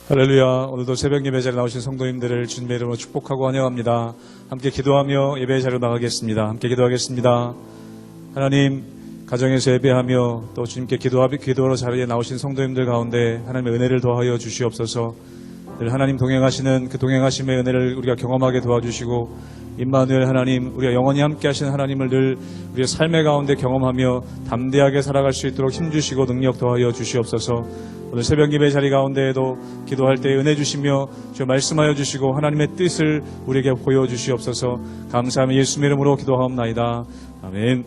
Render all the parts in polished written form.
할렐루야. 오늘도 새벽 예배 자리에 나오신 성도님들을 주님의 이름으로 축복하고 환영합니다. 함께 기도하며 예배 자리로 나가겠습니다. 함께 기도하겠습니다. 하나님, 가정에서 예배하며 또 주님께 기도하러 자리에 나오신 성도님들 가운데 하나님의 은혜를 더하여 주시옵소서. 늘 하나님 동행하시는 그 동행하심의 은혜를 우리가 경험하게 도와주시고, 임마누엘 하나님, 우리가 영원히 함께 하시는 하나님을 늘 우리의 삶의 가운데 경험하며 담대하게 살아갈 수 있도록 힘주시고 능력 더하여 주시옵소서. 오늘 새벽 예배 자리 가운데에도 기도할 때 은혜 주시며 주 말씀하여 주시고 하나님의 뜻을 우리에게 보여주시옵소서. 감사하며 예수님의 이름으로 기도하옵나이다. 아멘.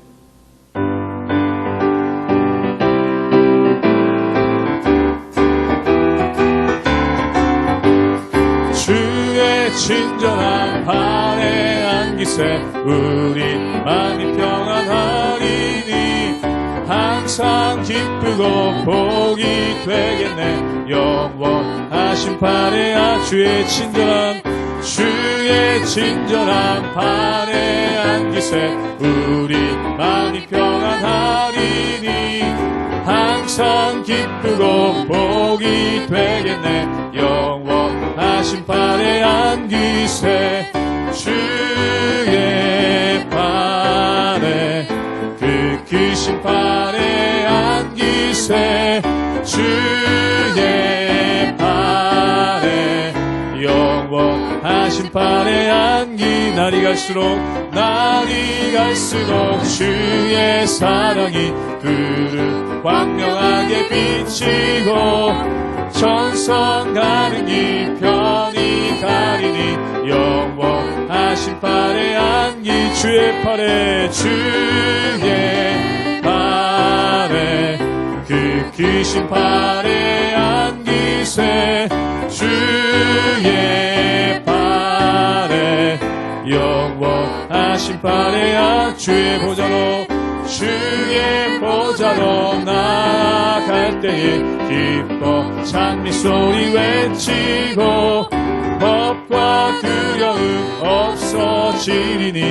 주의 친절한 발에 안기세 우리 마음이 평안하리니 항상 기쁘고 복이 되겠네. 영원하신 발에 주의 친절한 발에 안기세 우리 마음이 평안하리니 항상 기쁘고 복이 되겠네. 영원하신 발에 안기세 주의 발에 그 크신 발에 안기세 주의 발에 영원하신 발에 안기 날이 갈수록 주의 사랑이 그를 광명하게 비치고 천성 가르니 편히 가리니 영원하신 발에 안기 주의 팔에 그 크신 발에 안기세 주의 발에 영원하신 발에 주의 보좌로 나아갈 때에 기뻐 찬미 소리 외치고 법과 두려움 없어지리니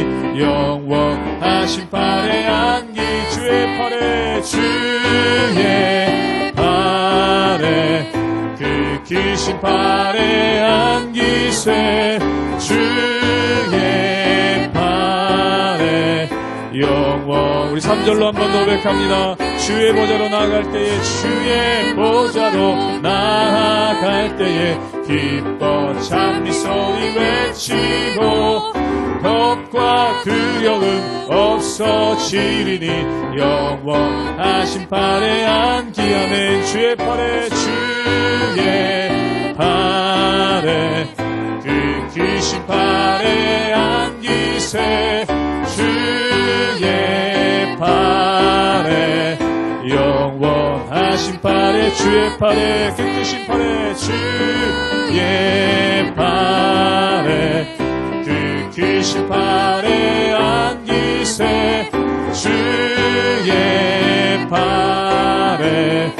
영원하신 발에 안기 주의 발에 그 크신 발에 안기세 주의 발에 영원 우리 3절로 한번 고백합니다. 주의 보좌로 나아갈 때에 기뻐 찬미 소리 외치고 겁과 두려움 없어지리니 영원하신 발에 안기 아멘. 주의 발에 그 크신 발에 안기세 주의 발에 영원하신 발에 주의 발에 그 크신 발에 주의 발에 그 크신 발에 안기세 주의 발에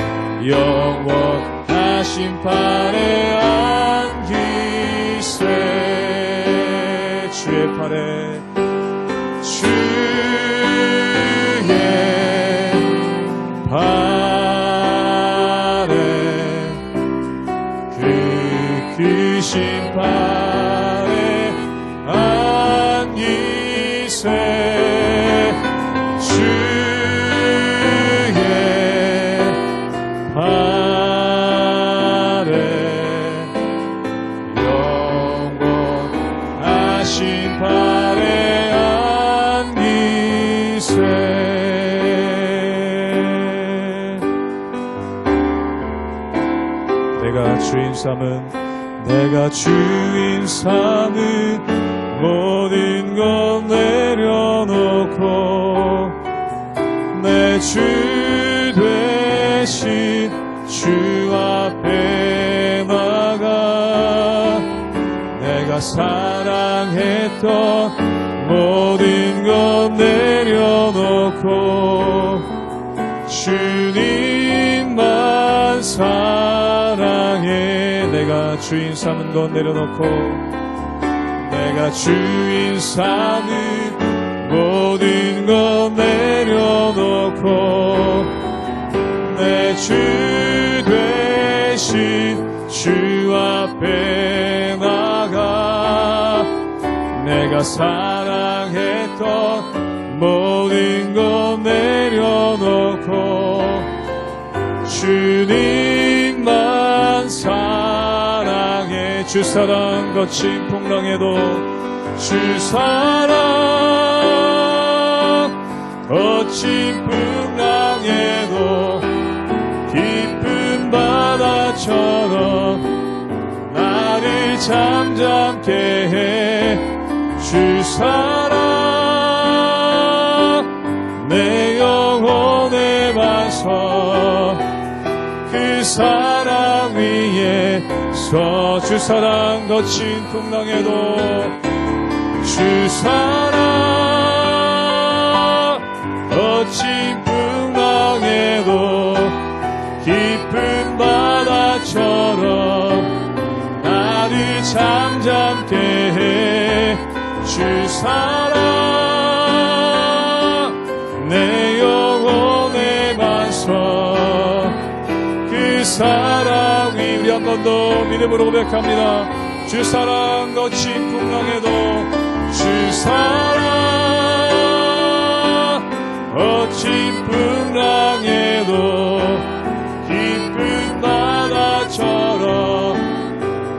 영원하신 발에 안기세 주의 발에 크신 발에 안기세 주의 발에 영원하신 발에 안기세 내가 주인 삼은 모든 것 내려놓고 내 주 되신 주 앞에 나가 내가 사랑했던 모든 것 내려놓고 주님만 사랑해. 내가 주인 삼은 것 내려놓고 내가 내가 주인 삼은 모든 것 내려놓고 내 주 되신 주 앞에 나가 내가 사랑했던 모든 것 내려놓고 주님만 사랑해. 주 사랑 거친 풍랑에도 주 사랑 거친 풍랑에도 깊은 바다처럼 나를 잠잠케 해. 주 사랑 내 영혼의 반석 그 사랑 위에 서. 주 사랑 거친 풍랑에도 주 사랑 거친 풍랑에도 깊은 바다처럼 나를 잠잠케 해. 주 사랑 내 영혼의 반석 그 사랑 위. 우리 한 번 더 믿음으로 고백합니다. 주 사랑 거친 풍랑에도 주 사랑 거친 풍랑에도 깊은 바다처럼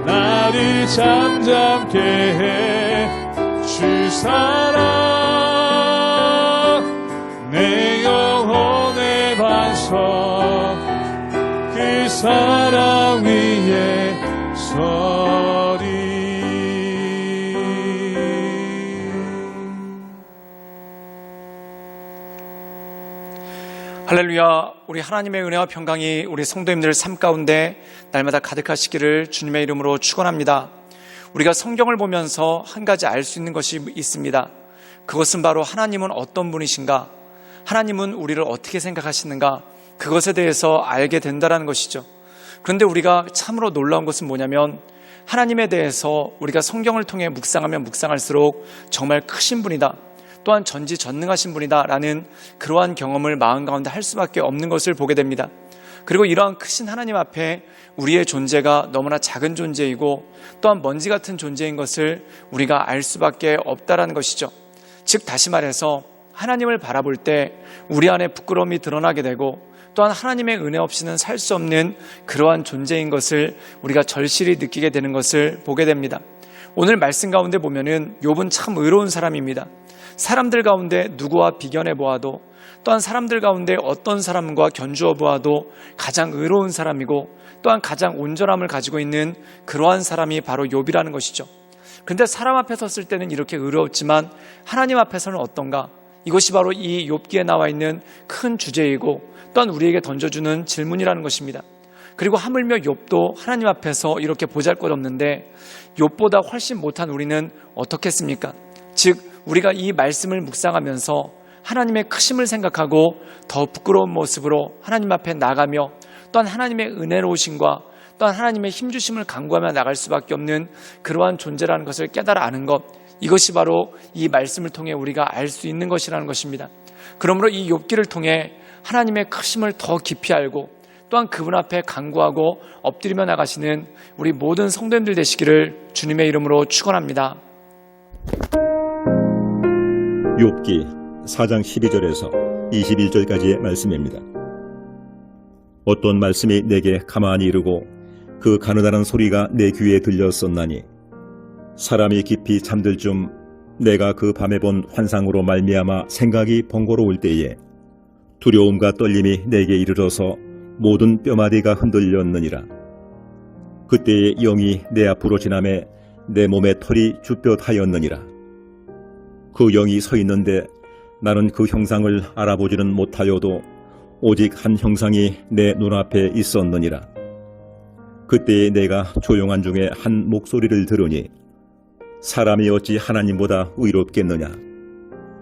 나를 잠잠케 해. 주 사랑 내 영혼의 반석 그 사랑 위에 서리. 할렐루야. 우리 하나님의 은혜와 평강이 우리 성도님들 삶 가운데 날마다 가득하시기를 주님의 이름으로 축원합니다. 우리가 성경을 보면서 한 가지 알 수 있는 것이 있습니다. 그것은 바로 하나님은 어떤 분이신가, 하나님은 우리를 어떻게 생각하시는가, 그것에 대해서 알게 된다는 것이죠. 그런데 우리가 참으로 놀라운 것은 뭐냐면 하나님에 대해서 우리가 성경을 통해 묵상하면 묵상할수록 정말 크신 분이다, 또한 전지전능하신 분이다 라는 그러한 경험을 마음 가운데 할 수밖에 없는 것을 보게 됩니다. 그리고 이러한 크신 하나님 앞에 우리의 존재가 너무나 작은 존재이고 또한 먼지 같은 존재인 것을 우리가 알 수밖에 없다라는 것이죠. 즉 다시 말해서 하나님을 바라볼 때 우리 안에 부끄러움이 드러나게 되고 또한 하나님의 은혜 없이는 살 수 없는 그러한 존재인 것을 우리가 절실히 느끼게 되는 것을 보게 됩니다. 오늘 말씀 가운데 보면은 욥은 참 의로운 사람입니다. 사람들 가운데 누구와 비견해 보아도 또한 사람들 가운데 어떤 사람과 견주어 보아도 가장 의로운 사람이고 또한 가장 온전함을 가지고 있는 그러한 사람이 바로 욥이라는 것이죠. 그런데 사람 앞에 섰을 때는 이렇게 의로웠지만 하나님 앞에서는 어떤가? 이것이 바로 이 욥기에 나와 있는 큰 주제이고 또한 우리에게 던져주는 질문이라는 것입니다. 그리고 하물며 욥도 하나님 앞에서 이렇게 보잘것없는데 욥보다 훨씬 못한 우리는 어떻겠습니까? 즉 우리가 이 말씀을 묵상하면서 하나님의 크심을 생각하고 더 부끄러운 모습으로 하나님 앞에 나가며 또한 하나님의 은혜로우심과 또한 하나님의 힘주심을 간구하며 나갈 수밖에 없는 그러한 존재라는 것을 깨달아 아는 것, 이것이 바로 이 말씀을 통해 우리가 알 수 있는 것이라는 것입니다. 그러므로 이 욥기를 통해 하나님의 크심을 더 깊이 알고 또한 그분 앞에 간구하고 엎드리며 나가시는 우리 모든 성도님들 되시기를 주님의 이름으로 축원합니다. 욥기 4장 12절에서 21절까지의 말씀입니다. 어떤 말씀이 내게 가만히 이르고 그 가느다란 소리가 내 귀에 들렸었나니 사람이 깊이 잠들 쯤 내가 그 밤에 본 환상으로 말미암아 생각이 번거로울 때에 두려움과 떨림이 내게 이르러서 모든 뼈마디가 흔들렸느니라. 그때의 영이 내 앞으로 지나매 내 몸의 털이 주뼛하였느니라. 그 영이 서 있는데 나는 그 형상을 알아보지는 못하여도 오직 한 형상이 내 눈앞에 있었느니라. 그때에 내가 조용한 중에 한 목소리를 들으니 사람이 어찌 하나님보다 의롭겠느냐?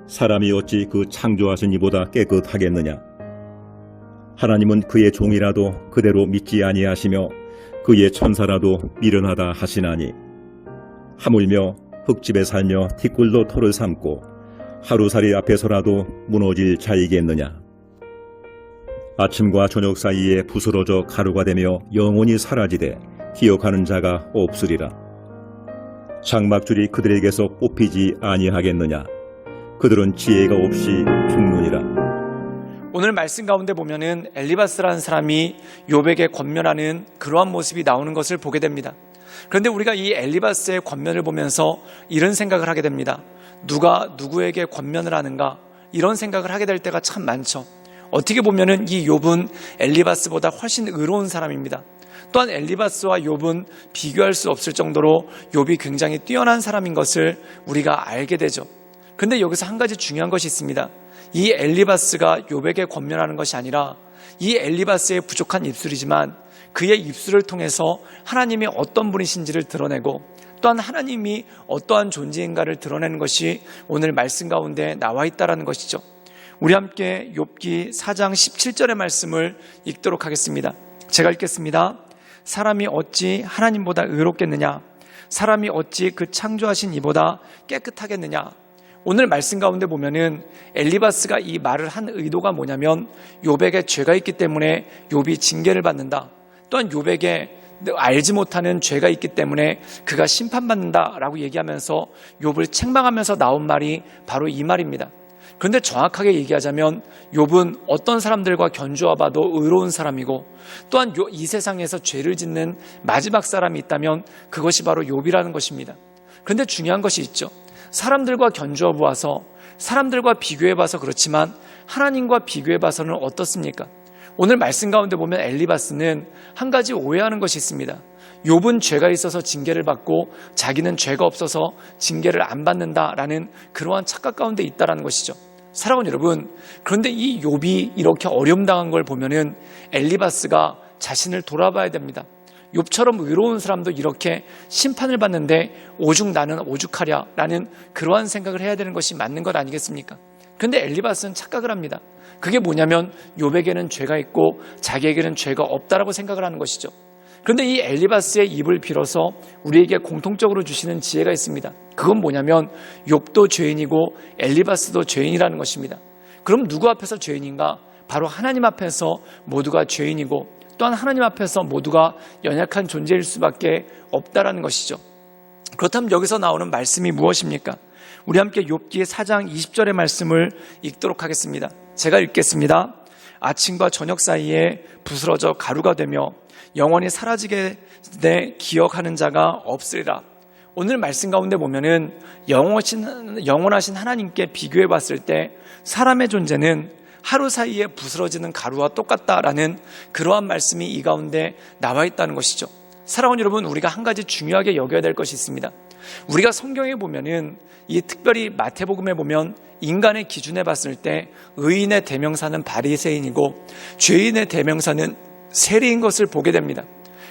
사람이 어찌 그 창조하신 이보다 깨끗하겠느냐? 하나님은 그의 종이라도 그대로 믿지 아니하시며 그의 천사라도 미련하다 하시나니 하물며 흙집에 살며 티꿀도 토를 삼고 하루살이 앞에서라도 무너질 자이겠느냐. 아침과 저녁 사이에 부스러져 가루가 되며 영원히 사라지되 기억하는 자가 없으리라. 장막줄이 그들에게서 뽑히지 아니하겠느냐. 그들은 지혜가 없이 죽느니라. 오늘 말씀 가운데 보면은 엘리바스라는 사람이 욥에게 권면하는 그러한 모습이 나오는 것을 보게 됩니다. 그런데 우리가 이 엘리바스의 권면을 보면서 이런 생각을 하게 됩니다. 누가 누구에게 권면을 하는가? 이런 생각을 하게 될 때가 참 많죠. 어떻게 보면은 이 욥은 엘리바스보다 훨씬 의로운 사람입니다. 또한 엘리바스와 욥은 비교할 수 없을 정도로 욥이 굉장히 뛰어난 사람인 것을 우리가 알게 되죠. 그런데 여기서 한 가지 중요한 것이 있습니다. 이 엘리바스가 욥에게 권면하는 것이 아니라 이 엘리바스의 부족한 입술이지만 그의 입술을 통해서 하나님이 어떤 분이신지를 드러내고 또한 하나님이 어떠한 존재인가를 드러내는 것이 오늘 말씀 가운데 나와 있다는 것이죠. 우리 함께 욥기 4장 17절의 말씀을 읽도록 하겠습니다. 제가 읽겠습니다. 사람이 어찌 하나님보다 의롭겠느냐? 사람이 어찌 그 창조하신 이보다 깨끗하겠느냐? 오늘 말씀 가운데 보면은 엘리바스가 이 말을 한 의도가 뭐냐면 욥에게 죄가 있기 때문에 욥이 징계를 받는다. 또한 욥에게 알지 못하는 죄가 있기 때문에 그가 심판받는다라고 얘기하면서 욥을 책망하면서 나온 말이 바로 이 말입니다. 그런데 정확하게 얘기하자면 욥은 어떤 사람들과 견주어 봐도 의로운 사람이고 또한 이 세상에서 죄를 짓는 마지막 사람이 있다면 그것이 바로 욥이라는 것입니다. 그런데 중요한 것이 있죠. 사람들과 견주어 보아서 사람들과 비교해 봐서 그렇지만 하나님과 비교해 봐서는 어떻습니까? 오늘 말씀 가운데 보면 엘리바스는 한 가지 오해하는 것이 있습니다. 욥은 죄가 있어서 징계를 받고 자기는 죄가 없어서 징계를 안 받는다라는 그러한 착각 가운데 있다라는 것이죠. 사랑하는 여러분, 그런데 이 욥이 이렇게 어려움 당한 걸 보면은 엘리바스가 자신을 돌아봐야 됩니다. 욥처럼 의로운 사람도 이렇게 심판을 받는데 오죽 나는 오죽하랴라는 그러한 생각을 해야 되는 것이 맞는 것 아니겠습니까? 그런데 엘리바스는 착각을 합니다. 그게 뭐냐면 욥에게는 죄가 있고 자기에게는 죄가 없다라고 생각을 하는 것이죠. 그런데 이 엘리바스의 입을 빌어서 우리에게 공통적으로 주시는 지혜가 있습니다. 그건 뭐냐면 욥도 죄인이고 엘리바스도 죄인이라는 것입니다. 그럼 누구 앞에서 죄인인가? 바로 하나님 앞에서 모두가 죄인이고 또한 하나님 앞에서 모두가 연약한 존재일 수밖에 없다라는 것이죠. 그렇다면 여기서 나오는 말씀이 무엇입니까? 우리 함께 욥기 4장 20절의 말씀을 읽도록 하겠습니다. 제가 읽겠습니다. 아침과 저녁 사이에 부스러져 가루가 되며 영원히 사라지게 돼 기억하는 자가 없으리라. 오늘 말씀 가운데 보면은 영원하신 하나님께 비교해 봤을 때 사람의 존재는 하루 사이에 부스러지는 가루와 똑같다라는 그러한 말씀이 이 가운데 나와 있다는 것이죠. 사랑하는 여러분, 우리가 한 가지 중요하게 여겨야 될 것이 있습니다. 우리가 성경에 보면은 이 특별히 마태복음에 보면 인간의 기준에 봤을 때 의인의 대명사는 바리새인이고 죄인의 대명사는 세리인 것을 보게 됩니다.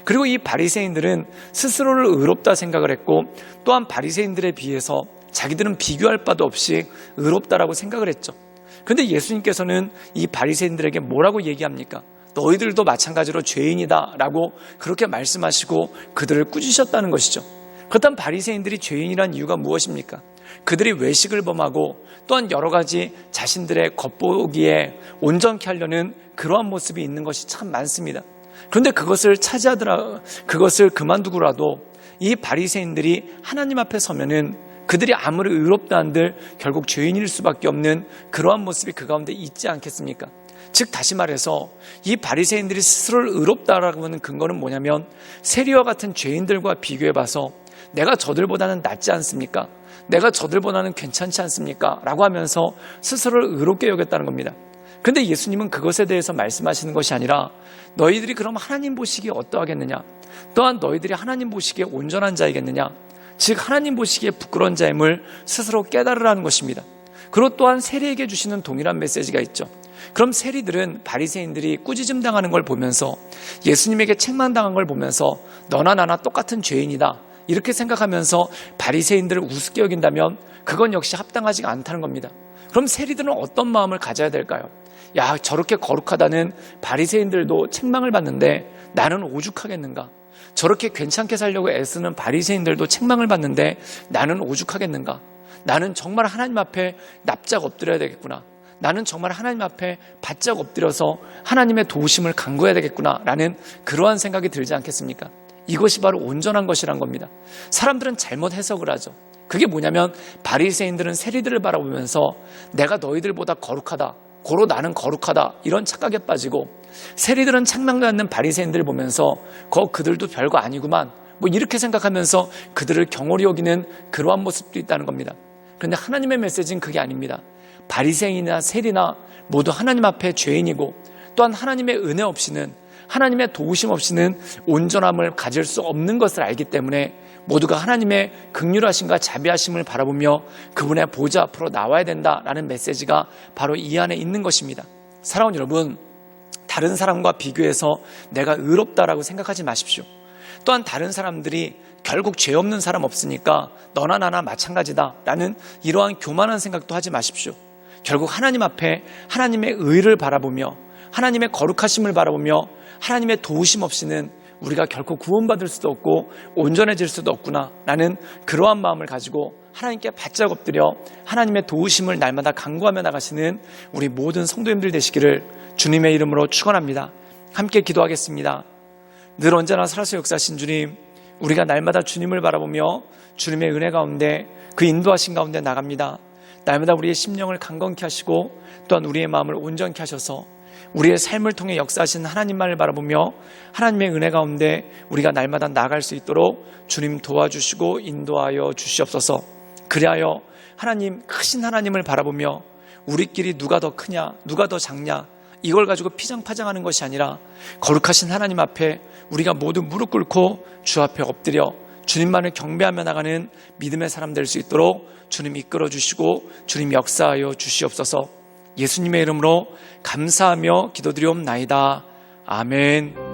그리고 이 바리새인들은 스스로를 의롭다 생각을 했고 또한 바리새인들에 비해서 자기들은 비교할 바도 없이 의롭다라고 생각을 했죠. 그런데 예수님께서는 이 바리새인들에게 뭐라고 얘기합니까? 너희들도 마찬가지로 죄인이다라고 그렇게 말씀하시고 그들을 꾸짖으셨다는 것이죠. 그렇다면 바리새인들이 죄인이란 이유가 무엇입니까? 그들이 외식을 범하고 또한 여러 가지 자신들의 겉보기에 온전케 하려는 그러한 모습이 있는 것이 참 많습니다. 그런데 그것을 그만두고라도 이 바리새인들이 하나님 앞에 서면은 그들이 아무리 의롭다 한들 결국 죄인일 수밖에 없는 그러한 모습이 그 가운데 있지 않겠습니까? 즉 다시 말해서 이 바리새인들이 스스로를 의롭다라고 하는 근거는 뭐냐면 세리와 같은 죄인들과 비교해봐서 내가 저들보다는 낫지 않습니까? 내가 저들보다는 괜찮지 않습니까? 라고 하면서 스스로를 의롭게 여겼다는 겁니다. 그런데 예수님은 그것에 대해서 말씀하시는 것이 아니라 너희들이 그럼 하나님 보시기에 어떠하겠느냐? 또한 너희들이 하나님 보시기에 온전한 자이겠느냐? 즉 하나님 보시기에 부끄러운 자임을 스스로 깨달으라는 것입니다. 그리고 또한 세리에게 주시는 동일한 메시지가 있죠. 그럼 세리들은 바리새인들이 꾸짖음 당하는 걸 보면서 예수님에게 책망당한 걸 보면서 너나 나나 똑같은 죄인이다 이렇게 생각하면서 바리새인들을 우습게 여긴다면 그건 역시 합당하지가 않다는 겁니다. 그럼 세리들은 어떤 마음을 가져야 될까요? 야, 저렇게 거룩하다는 바리새인들도 책망을 받는데 나는 오죽하겠는가? 저렇게 괜찮게 살려고 애쓰는 바리새인들도 책망을 받는데 나는 오죽하겠는가? 나는 정말 하나님 앞에 납작 엎드려야 되겠구나. 나는 정말 하나님 앞에 바짝 엎드려서 하나님의 도우심을 간구해야 되겠구나 라는 그러한 생각이 들지 않겠습니까? 이것이 바로 온전한 것이란 겁니다. 사람들은 잘못 해석을 하죠. 그게 뭐냐면 바리새인들은 세리들을 바라보면서 내가 너희들보다 거룩하다, 고로 나는 거룩하다 이런 착각에 빠지고, 세리들은 책망받는 바리새인들을 보면서 그들도 별거 아니구만 뭐 이렇게 생각하면서 그들을 경홀히 여기는 그러한 모습도 있다는 겁니다. 그런데 하나님의 메시지는 그게 아닙니다. 바리새인이나 세리나 모두 하나님 앞에 죄인이고, 또한 하나님의 은혜 없이는, 하나님의 도우심 없이는 온전함을 가질 수 없는 것을 알기 때문에 모두가 하나님의 긍휼하심과 자비하심을 바라보며 그분의 보좌 앞으로 나와야 된다라는 메시지가 바로 이 안에 있는 것입니다. 사랑하는 여러분, 다른 사람과 비교해서 내가 의롭다라고 생각하지 마십시오. 또한 다른 사람들이 결국 죄 없는 사람 없으니까 너나 나나 마찬가지다라는 이러한 교만한 생각도 하지 마십시오. 결국 하나님 앞에 하나님의 의를 바라보며 하나님의 거룩하심을 바라보며 하나님의 도우심 없이는 우리가 결코 구원받을 수도 없고 온전해질 수도 없구나 라는 그러한 마음을 가지고 하나님께 바짝 엎드려 하나님의 도우심을 날마다 간구하며 나가시는 우리 모든 성도님들 되시기를 주님의 이름으로 축원합니다. 함께 기도하겠습니다. 늘 언제나 살아서 역사하신 주님, 우리가 날마다 주님을 바라보며 주님의 은혜 가운데 그 인도하신 가운데 나갑니다. 날마다 우리의 심령을 강건케 하시고 또한 우리의 마음을 온전케 하셔서 우리의 삶을 통해 역사하신 하나님만을 바라보며 하나님의 은혜 가운데 우리가 날마다 나아갈 수 있도록 주님 도와주시고 인도하여 주시옵소서. 그리하여 하나님, 크신 하나님을 바라보며 우리끼리 누가 더 크냐, 누가 더 작냐 이걸 가지고 피장파장하는 것이 아니라 거룩하신 하나님 앞에 우리가 모두 무릎 꿇고 주 앞에 엎드려 주님만을 경배하며 나가는 믿음의 사람 될 수 있도록 주님 이끌어 주시고 주님 역사하여 주시옵소서. 예수님의 이름으로 감사하며 기도드리옵나이다. 아멘.